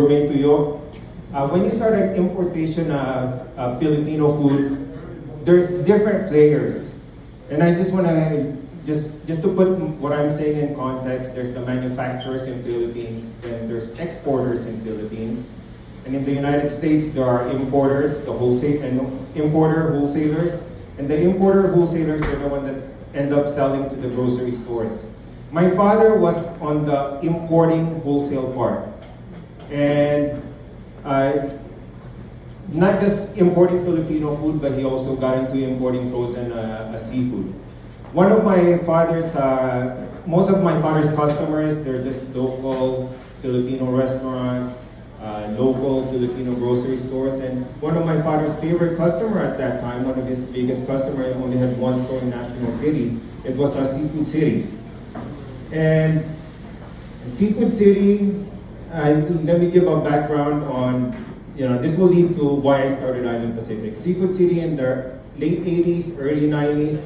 gourmet tuyo. When you start an importation of Filipino food, there's different players. And I just want to, just to put what I'm saying in context, there's the manufacturers in Philippines, then there's exporters in Philippines. And in the United States, there are importers, the wholesale, and wholesalers. And the importer wholesalers are the ones that end up selling to the grocery stores. My father was on the importing wholesale part. And not just importing Filipino food, but he also got into importing frozen seafood. One of my father's, most of my father's customers, they're just local Filipino restaurants, local Filipino grocery stores, and one of my father's favorite customer at that time, one of his biggest customers, only had one store in National City. It was a Seafood City. And Seafood City, let me give a background on, this will lead to why I started Island Pacific. Seafood City in the late 80s, early 90s,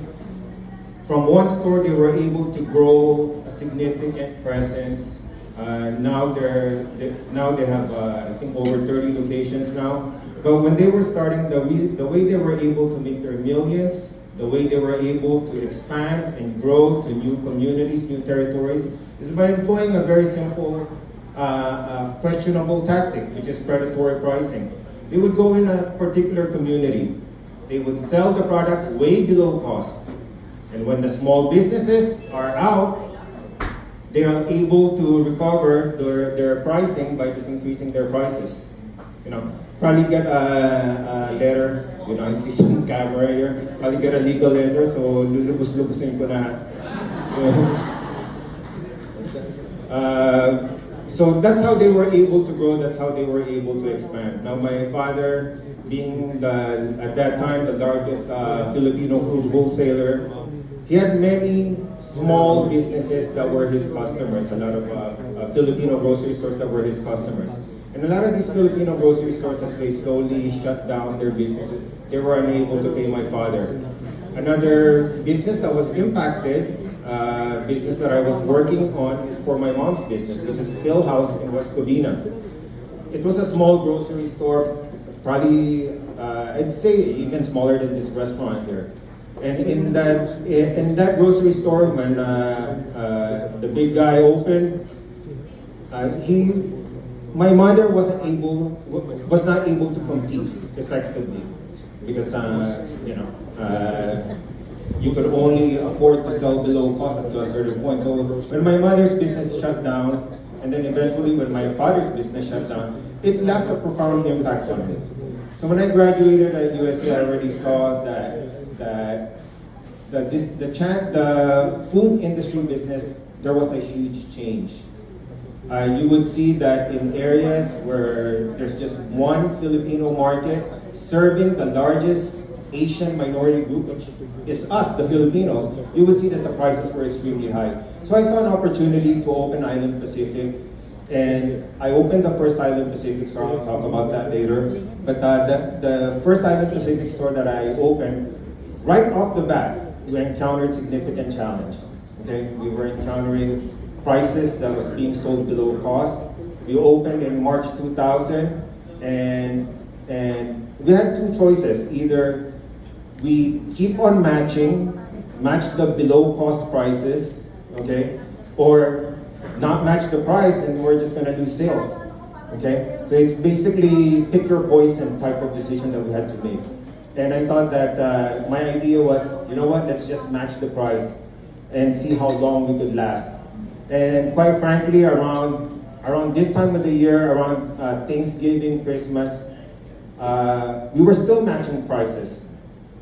from one store they were able to grow a significant presence. Now they have I think over 30 locations now. But when they were starting, the way they were able to make their millions, the way they were able to expand and grow to new communities, new territories, is by employing a very simple, questionable tactic, which is predatory pricing. They would go in a particular community. They would sell the product way below cost. And when the small businesses are out, they are able to recover their pricing by just increasing their prices. Probably get a letter, I see some camera here, probably get a legal letter, so lulubos-lubosin ko na. So that's how they were able to grow, that's how they were able to expand. Now my father, being at that time the largest Filipino food wholesaler, he had many small businesses that were his customers, a lot of Filipino grocery stores that were his customers. And a lot of these Filipino grocery stores, as they slowly shut down their businesses, they were unable to pay my father. Another business that was impacted, business that I was working on, is for my mom's business, which is Phil House in West Covina. It was a small grocery store, probably, I'd say even smaller than this restaurant here. And in that grocery store, when the big guy opened, my mother was not able to compete effectively because you could only afford to sell below cost up to a certain point. So when my mother's business shut down, and then eventually when my father's business shut down, it left a profound impact on me. So when I graduated at USC, I already saw that the food industry business, there was a huge change. You would see that in areas where there's just one Filipino market serving the largest Asian minority group, which is us, the Filipinos, you would see that the prices were extremely high. So I saw an opportunity to open Island Pacific, and I opened the first Island Pacific store. I'll talk about that later. But the first Island Pacific store that I opened, right off the bat, we encountered significant challenge. Okay, we were encountering prices that was being sold below cost. We opened in March 2000, and we had two choices. Either we keep on match the below cost prices, okay, or not match the price and we're just gonna do sales, okay? So it's basically pick your poison type of decision that we had to make. And I thought that my idea was, you know what, let's just match the price and see how long we could last. And quite frankly, around this time of the year, around Thanksgiving, Christmas, we were still matching prices.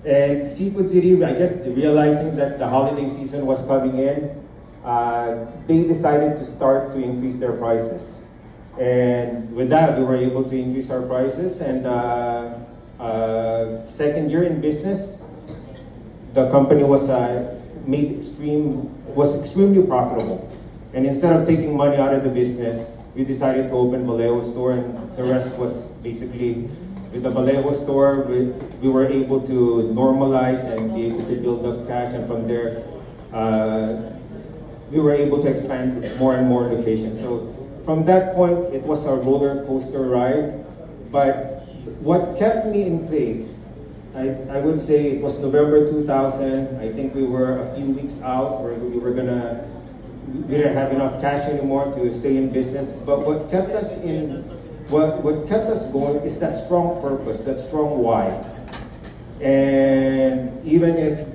And Seafood City, I guess realizing that the holiday season was coming in, they decided to start to increase their prices. And with that, we were able to increase our prices. And second year in business, the company was extremely profitable. And instead of taking money out of the business, we decided to open Vallejo store, and the rest was basically, with the Vallejo store, we were able to normalize and be able to build up cash, and from there, we were able to expand more and more locations. So from that point, it was a roller coaster ride. But what kept me in place, I would say it was November 2000. I think we were a few weeks out, or we didn't have enough cash anymore to stay in business. But what kept us going is that strong purpose, that strong why. And even if